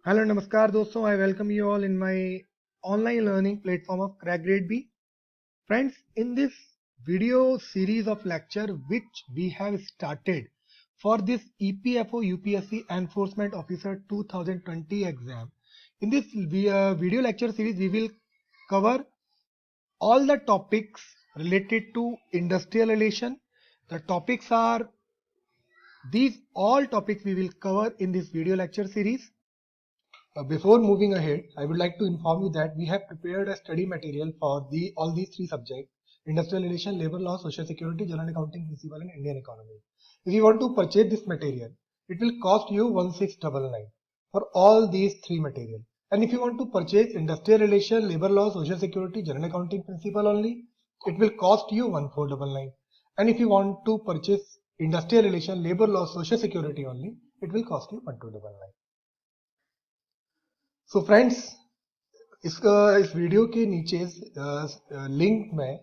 Hello नमस्कार दोस्तों, I welcome you all in my online learning platform of Crack Grade B. Friends, in this video series of lecture which we have started for this EPFO UPSC Enforcement Officer 2020 exam, in this video lecture series we will cover all the topics related to industrial relation. The topics are these all topics we will cover in this video lecture series. Before moving ahead, I would like to inform you that we have prepared a study material for all these three subjects: industrial relation, labor law, social security, general accounting principle, and Indian economy. If you want to purchase this material, it will cost you 1699 for all these three material. And if you want to purchase industrial relation, labor law, social security, general accounting principle only, it will cost you 1499. And if you want to purchase industrial relation, labor law, social security only, it will cost you 1299. So friends, इस video के नीचे link में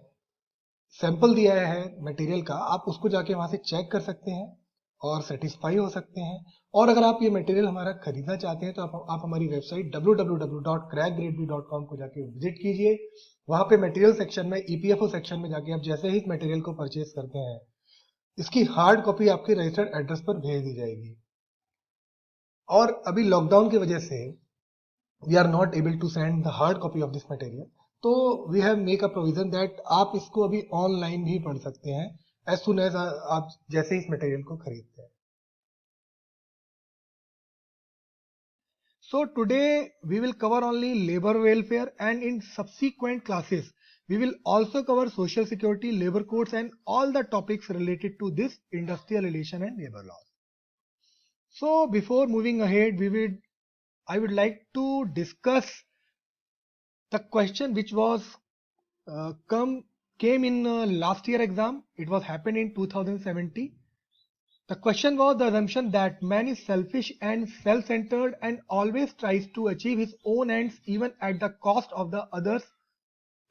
sample दिया है material का, आप उसको जाके वहां से चेक कर सकते हैं और सेटिस्फाई हो सकते हैं। और अगर आप ये मटेरियल हमारा खरीदना चाहते हैं तो आप हमारी वेबसाइट www.crackgradeb.com को जाके विजिट कीजिए। वहां पे मटेरियल सेक्शन में ईपीएफओ सेक्शन में जाके आप जैसे ही इस मटेरियल को परचेज करते हैं, इसकी हार्ड कॉपी आपके रजिस्टर्ड एड्रेस पर भेज दी जाएगी। और अभी लॉकडाउन की वजह से we are not able to send the hard copy of this material, तो we have make a provision that आप इसको अभी ऑनलाइन भी पढ़ सकते हैं as soon as आप जैसे ही इस मटेरियल को खरीदते हैं। So today we will cover only labor welfare, and in subsequent classes we will also cover social security, labor codes, and all the topics related to this industrial relation and labor laws. So before moving ahead, I would like to discuss the question which was came in last year exam. It was happened in 2017. The question was the assumption that man is selfish and self-centered and always tries to achieve his own ends even at the cost of the others.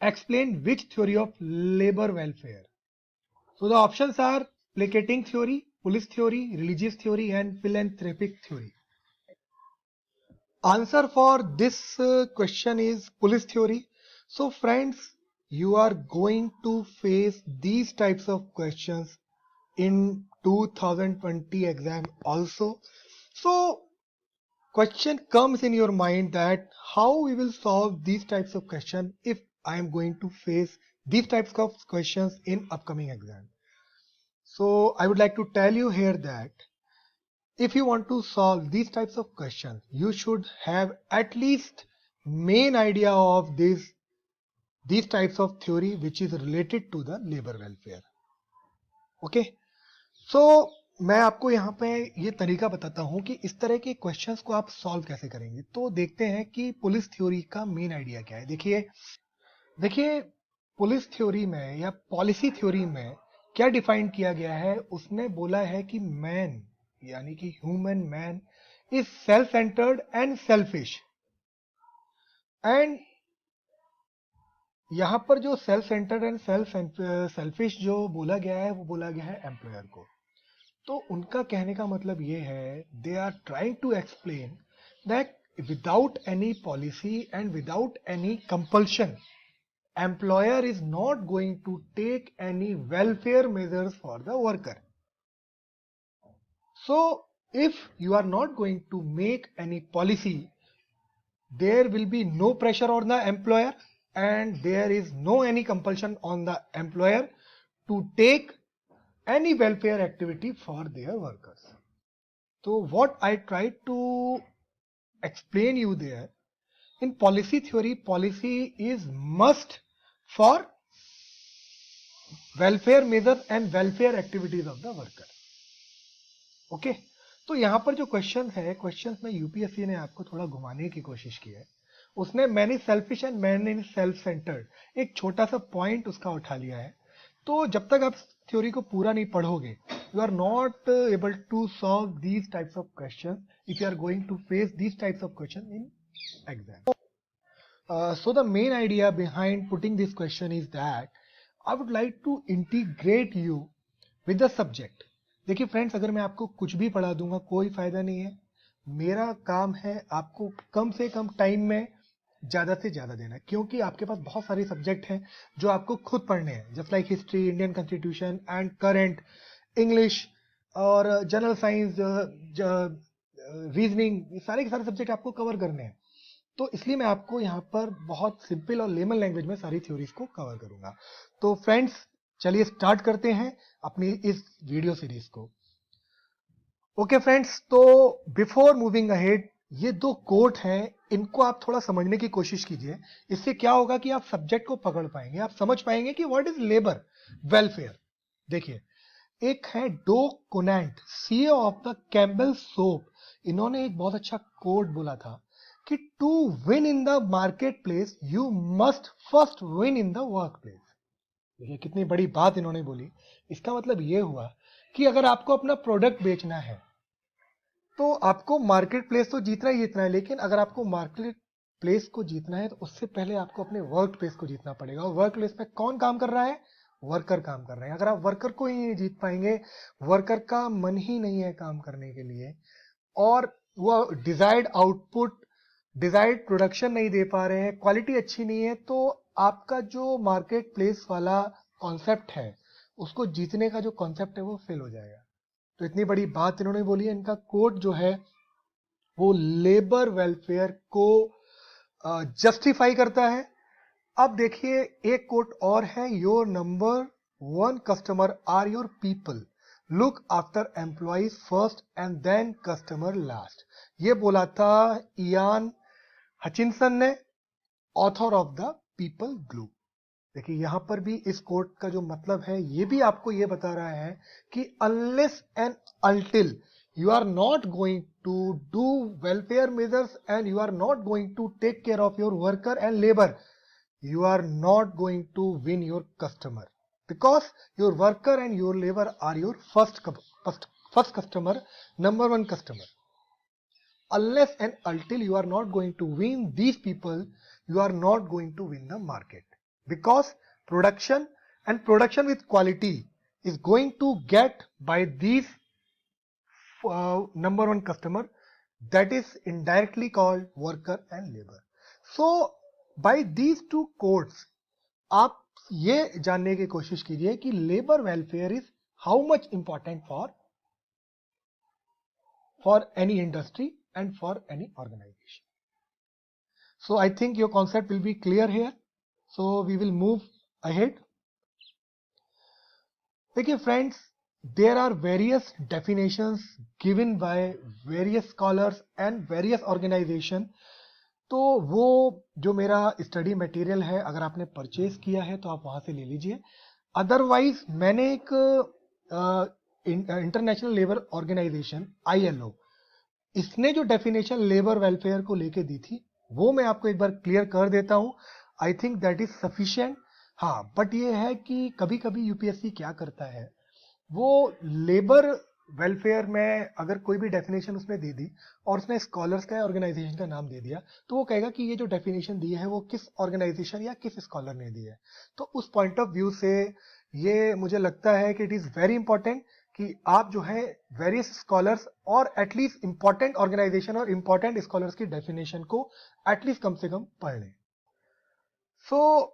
Explain which theory of labor welfare. So the options are placating theory, police theory, religious theory, and philanthropic theory. Answer for this question is police theory. So friends, you are going to face these types of questions in 2020 exam also. So question comes in your mind that how we will solve these types of questions if I am going to face these types of questions in upcoming exam. So I would like to tell you here that if you want to solve these types of questions, you should have at least main idea of these types of theory which is related to the labor welfare. Okay, so मैं आपको यहाँ पे ये तरीका बताता हूँ कि इस तरह के क्वेश्चंस को आप सॉल्व कैसे करेंगे। तो देखते हैं कि पुलिस थ्योरी का मेन आइडिया क्या है। देखिए पुलिस थ्योरी में या पॉलिसी थ्योरी में क्या डिफाइन किया गया है। उसने बोला है कि मैन यानी कि human man is self centred and selfish, and यहां पर जो सेल्फ सेंटर्ड एंड सेल्फिश जो बोला गया है वो बोला गया है एम्प्लॉयर को। तो उनका कहने का मतलब ये है, they are trying to explain that without any policy and without any compulsion, employer is not going to take any welfare measures for the worker. So if you are not going to make any policy, there will be no pressure on the employer and there is no any compulsion on the employer to take any welfare activity for their workers. So what I tried to explain you there, in policy theory, policy is must for welfare measure and welfare activities of the worker. Okay, तो यहां पर जो question है, question में UPSC ने आपको थोड़ा घुमाने की कोशिश की है। उसने man is selfish and man is self centred एक छोटा सा पॉइंट उसका उठा लिया है। तो जब तक आप थ्योरी को पूरा नहीं पढ़ोगे, you are not able to solve these types of question if you are going to face these types of question in exam. So the main idea behind putting this question is that I would like to integrate you with the subject. देखिए friends, अगर मैं आपको कुछ भी पढ़ा दूंगा कोई फायदा नहीं है। मेरा काम है आपको कम से कम टाइम में ज़्यादा से ज़्यादा देना, क्योंकि आपके पास बहुत सारे सब्जेक्ट हैं जो आपको खुद पढ़ने हैं, just like history, Indian constitution and current, English और जनरल साइंस, रीजनिंग, ये सारे के सारे सब्जेक्ट आपको कवर करने हैं। तो इसलिए मैं आपको यहाँ पर बहुत सिंपल और लेमन लैंग्वेज में सारी थ्योरीज को कवर करूंगा। तो फ्रेंड्स, चलिए स्टार्ट करते हैं अपनी इस वीडियो सीरीज को। ओके फ्रेंड्स, तो बिफोर मूविंग अहेड, ये दो कोट हैं, इनको आप थोड़ा समझने की कोशिश कीजिए। इससे क्या होगा कि आप सब्जेक्ट को पकड़ पाएंगे, आप समझ पाएंगे कि व्हाट इज लेबर वेलफेयर। देखिए, एक है Doug Conant, CEO of the Campbell Soup. इन्होंने एक बहुत अच्छा कोट बोला था कि to win in the marketplace you must first win in the workplace. देखिए कितनी बड़ी बात इन्होंने बोली। इसका मतलब ये हुआ कि अगर आपको अपना प्रोडक्ट बेचना है तो आपको मार्केट प्लेस तो जीतना ही जीतना है, लेकिन अगर आपको मार्केट प्लेस को जीतना है तो उससे पहले आपको अपने वर्क प्लेस को जीतना पड़ेगा। और वर्क प्लेस पे कौन काम कर रहा है? वर्कर काम कर रहे हैं। अगर आप वर्कर को ही नहीं जीत पाएंगे, वर्कर का मन ही नहीं है काम करने के लिए, और वो डिजायर्ड आउटपुट, डिजायर्ड प्रोडक्शन नहीं दे पा रहे हैं, क्वालिटी अच्छी नहीं है, तो आपका जो मार्केट प्लेस वाला कॉन्सेप्ट है, उसको जीतने का जो कॉन्सेप्ट है वो फेल हो जाएगा। तो इतनी बड़ी बात इन्होंने बोली है। इनका कोट जो है वो लेबर वेलफेयर को जस्टिफाई करता है। अब देखिए, एक कोट और है, your number one customer are your people, look after employees first and then customer last. ये बोला था इयान हचिनसन ने, author of the people glue. देखिए यहां पर भी इस कोट का जो मतलब है ये भी आपको ये बता रहा है कि unless and अल्टिल you are not going to do welfare measures and you are not going to take care of your worker and labor, you are not going to win your customer, because your worker and your labor are your first customer, number one customer. Unless and until you are not going to win these people, you are not going to win the market, because production and production with quality is going to get by these number one customer, that is indirectly called worker and labor. So by these two codes आप ये जानने की कोशिश कीजिए कि labour welfare is how much important for any industry and for any organisation. So I think your concept will be clear here. So we will move ahead. देखिए friends, there are various definitions given by various scholars and various organization. तो वो जो मेरा study material है, अगर आपने purchase किया है तो आप वहां से ले लीजिए। अदरवाइज मैंने एक इंटरनेशनल लेबर ऑर्गेनाइजेशन ILO, इसने जो डेफिनेशन लेबर वेलफेयर को लेके दी थी वो मैं आपको एक बार क्लियर कर देता हूं. I think that is sufficient. हाँ, बट ये है कि कभी कभी यूपीएससी क्या करता है, वो लेबर वेलफेयर में अगर कोई भी डेफिनेशन उसने दे दी और उसने स्कॉलर्स का ऑर्गेनाइजेशन का नाम दे दिया, तो वो कहेगा कि ये जो डेफिनेशन दी है वो किस ऑर्गेनाइजेशन या किस स्कॉलर ने दी है. तो उस पॉइंट ऑफ व्यू से ये मुझे लगता है कि इट इज वेरी इंपॉर्टेंट कि आप जो है वेरियस स्कॉलर्स और एटलीस्ट इंपॉर्टेंट ऑर्गेनाइजेशन और इंपॉर्टेंट स्कॉलर्स की डेफिनेशन को एटलीस्ट कम से कम पढ़ लें. सो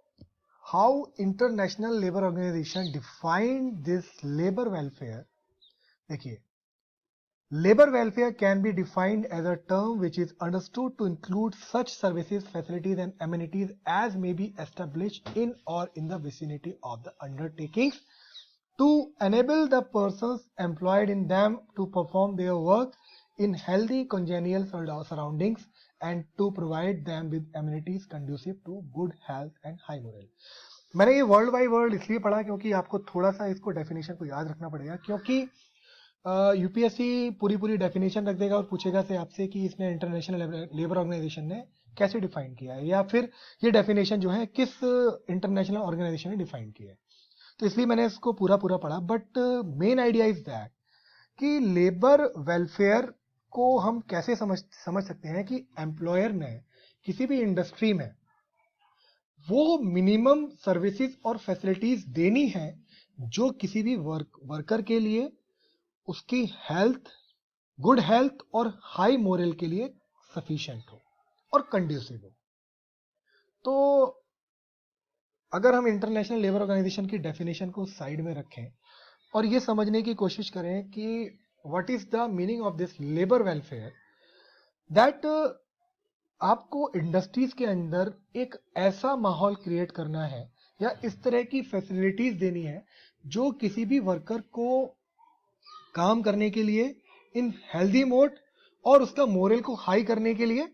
how international labor organization define this labor welfare. देखिए, labor welfare can be defined as a term which is understood to include such services, facilities and amenities as may be established in or in the vicinity of the undertakings to enable the persons employed in them to perform their work in healthy congenial surroundings and to provide them with amenities conducive to good health and high moral. मैंने ये world by world इसलिए पढ़ा क्योंकि आपको थोड़ा सा इसको definition को याद रखना पड़ेगा, क्योंकि यूपीएससी पूरी डेफिनेशन रख देगा और पूछेगा से आपसे कि इसने इंटरनेशनल लेबर ऑर्गेनाइजेशन ने कैसे डिफाइन किया है, या फिर ये डेफिनेशन जो है किस इंटरनेशनल ऑर्गेनाइजेशन ने डिफाइन किया है. तो इसलिए मैंने इसको पूरा पढ़ा. But main idea is that कि लेबर वेलफेयर को हम कैसे समझ सकते हैं कि एम्प्लॉयर ने किसी भी इंडस्ट्री में वो मिनिमम सर्विसेज और फैसिलिटीज देनी है जो किसी भी वर्कर के लिए उसकी हेल्थ, गुड हेल्थ और हाई मोरल के लिए सफिशिएंट हो और कंड्यूसिव हो। तो अगर हम इंटरनेशनल लेबर ऑर्गेनाइजेशन की डेफिनेशन को साइड में रखें और ये समझने की कोशिश करें कि what is the meaning of this labour welfare, that आपको इंडस्ट्रीज के अंदर एक ऐसा माहौल क्रिएट करना है या इस तरह की फैसिलिटीज देनी है जो किसी भी वर्कर को काम करने के लिए इन हेल्दी मोड और उसका मोरल को हाई करने के लिए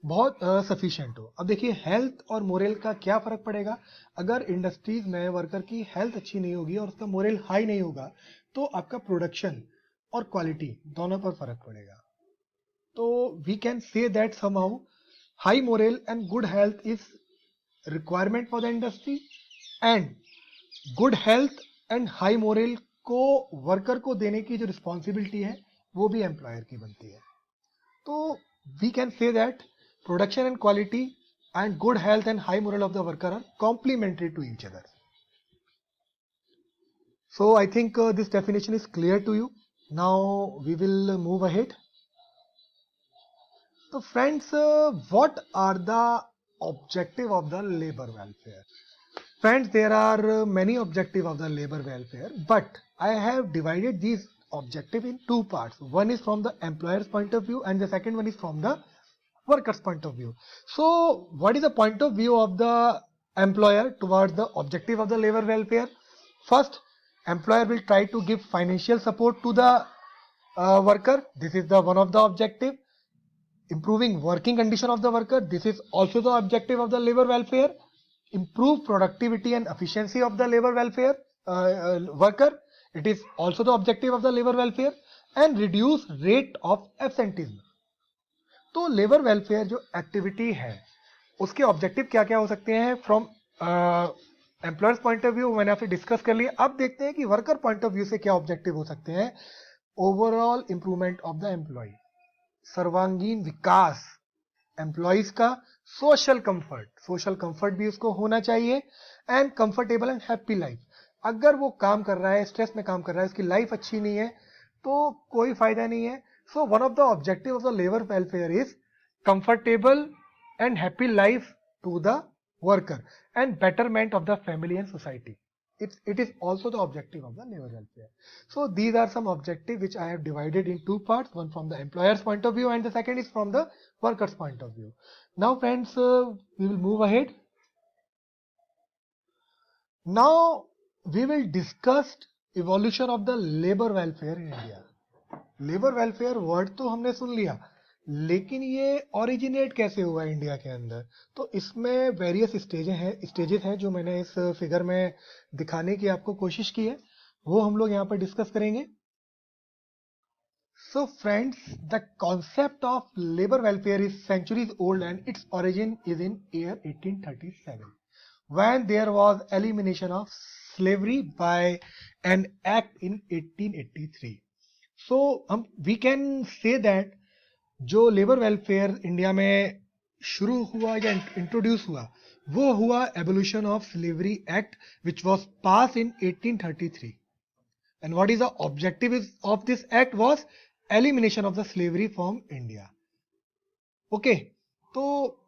बहुत सफिशिएंट हो। अब देखिए हेल्थ और मोरल का क्या फर्क पड़ेगा। अगर इंडस्ट्रीज में वर्कर की हेल्थ अच्छी नहीं होगी और उसका मोरल हाई नहीं होगा तो आपका प्रोडक्शन और क्वालिटी दोनों पर फर्क पड़ेगा। तो we can say that somehow high morale and good health is requirement for the industry, and good health and high morale को वर्कर को देने की जो रिस्पॉन्सिबिलिटी है वो भी एम्प्लॉयर की बनती है। तो we can say that production and quality and good health and high moral of the worker are complementary to each other. So I think this definition is clear to you. Now we will move ahead. So friends, what are the objective of the labor welfare? Friends, there are many objectives of the labor welfare, but I have divided these objective in two parts. One is from the employer's point of view and the second one is from the worker's point of view. So what is the point of view of the employer towards the objective of the labor welfare? First, employer will try to give financial support to the worker. This is the one of the objective. Improving working condition of the worker. This is also the objective of the labor welfare. Improve productivity and efficiency of the labor welfare worker. It is also the objective of the labor welfare. And reduce rate of absenteeism. तो labour welfare जो activity है उसके objective क्या क्या हो सकते हैं from employers point of view, मैंने आपसे डिस्कस कर लिया। अब देखते हैं कि वर्कर पॉइंट ऑफ व्यू से क्या ऑब्जेक्टिव हो सकते हैं। Overall improvement of the employee, सर्वांगीण विकास एम्प्लॉयज का, सोशल कंफर्ट भी उसको होना चाहिए, and comfortable and happy life. अगर वो काम कर रहा है, स्ट्रेस में काम कर रहा है, उसकी लाइफ अच्छी नहीं है तो कोई फायदा नहीं है। So one of the objective of the labor welfare is comfortable and happy life to the worker and betterment of the family and society. It is also the objective of the labor welfare. So these are some objectives which I have divided in two parts, one from the employer's point of view and the second is from the worker's point of view. Now friends, we will move ahead. Now we will discuss evolution of the labor welfare in India. Labour welfare word तो हमने सुन लिया, लेकिन ये originate कैसे हुआ India के अंदर। तो इसमें वेरियस स्टेजेस हैं जो मैंने इस फिगर में दिखाने की आपको कोशिश की है, वो हम लोग यहाँ पर डिस्कस करेंगे। So friends, the concept of labour welfare is centuries old and its origin is in year 1837 when there was elimination of slavery by an act in 1883. सो हम वी कैन से दैट जो labour welfare India में शुरू हुआ या introduce हुआ वो हुआ abolition of slavery act which was pass in 1833, and what is the objective of this act was elimination of the slavery from India. Okay, तो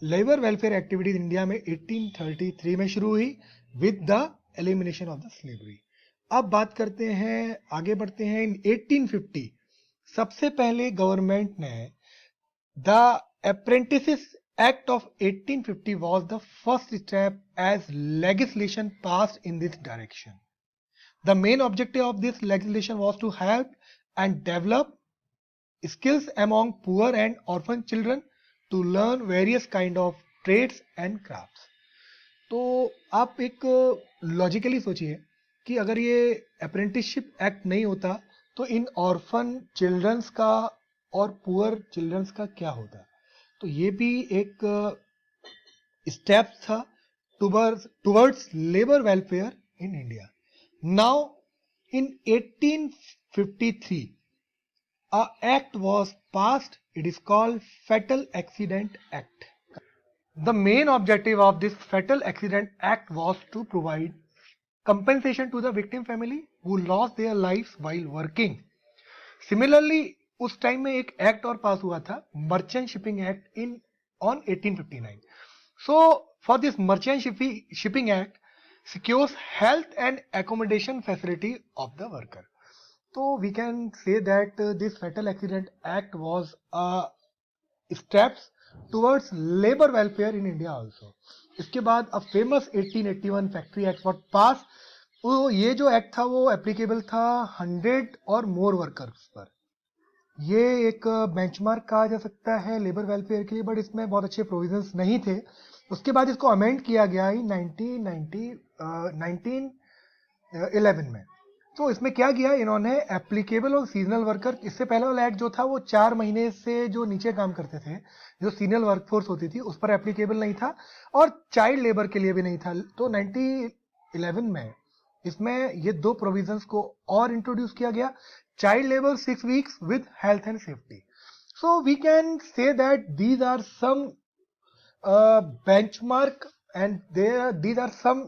labour welfare activities India में 1833 में शुरू हुई with the elimination of the slavery. अब बात करते हैं, आगे बढ़ते हैं। इन 1850 सबसे पहले गवर्नमेंट ने the apprentices act of 1850 was the first step as legislation passed in this direction. The main objective of this legislation was to help and develop skills among poor and orphan children to learn various kind of trades and crafts. तो आप एक logically सोचिए कि अगर ये apprenticeship act नहीं होता तो इन ऑर्फन चिल्ड्रंस का और पुअर चिल्ड्रंस का क्या होता। तो ये भी एक स्टेप था towards labour welfare in India. Now in 1853 a act was passed. It is called Fatal Accident Act. The main objective of this Fatal Accident Act was to provide compensation to the victim family who lost their lives while working. Similarly, उस time में एक act और पास हुआ था, merchant shipping act in on 1859. So for this merchant shipping act secures health and accommodation facility of the worker. So we can say that this fatal accident act was steps towards labor welfare in India also. इसके बाद a famous 1881 factory act was passed. तो ये जो act था वो applicable था 100 और मोर workers पर. ये एक बेंचमार्क कहा जा सकता है लेबर वेलफेयर के लिए, बट इसमें बहुत अच्छे प्रोविजंस नहीं थे. उसके बाद इसको अमेंड किया गया इन 1911 में. तो इसमें क्या किया इन्होंने, एप्लीकेबल और सीजनल वर्कर, इससे पहले वाला एक्ट जो था वो 4 महीने से जो नीचे काम करते थे, जो सीनियर वर्कफोर्स होती थी, उस पर एप्लीकेबल नहीं था, और चाइल्ड लेबर के लिए भी नहीं था. तो 1911 में इसमें ये 2 प्रोविजंस को और इंट्रोड्यूस किया गया. Child labor 6 weeks with health and safety. So we can say that these are some benchmark, and these are some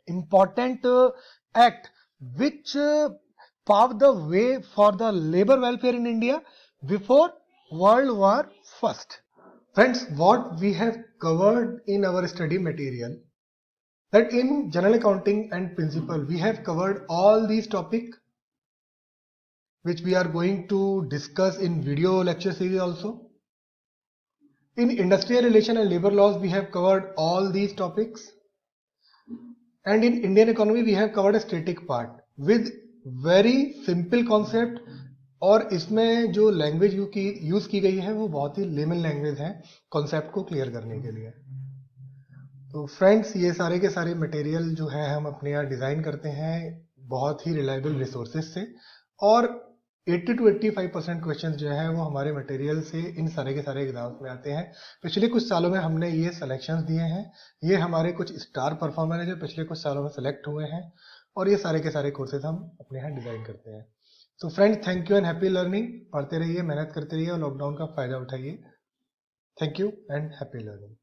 important act which paved the way for the labor welfare in India before World War I. Friends, what we have covered in our study material, that in general accounting and principle we have covered all these topics which we are going to discuss in video lecture series also. In industrial relation and labor laws we have covered all these topics, and in Indian economy we have covered a static part with very simple concept, और इसमें जो language use की गई है वो बहुत ही layman language है concept को क्लियर करने के लिए. तो फ्रेंड्स, ये सारे के सारे मटेरियल जो है हम अपने यहाँ डिज़ाइन करते हैं बहुत ही रिलायबल रिसोर्सेज से, और 80 to 85% क्वेश्चन जो है वो हमारे मटेरियल से इन सारे के सारे एग्जाम्स में आते हैं. पिछले कुछ सालों में हमने ये सिलेक्शंस दिए हैं. ये हमारे कुछ स्टार परफॉर्मर हैं जो पिछले कुछ सालों में सेलेक्ट हुए हैं, और ये सारे के सारे कोर्सेज हम अपने यहाँ डिज़ाइन करते हैं. तो friends, thank you and happy learning. पढ़ते रहिए, मेहनत करते रहिए और लॉकडाउन का फ़ायदा उठाइए. Thank you and happy learning.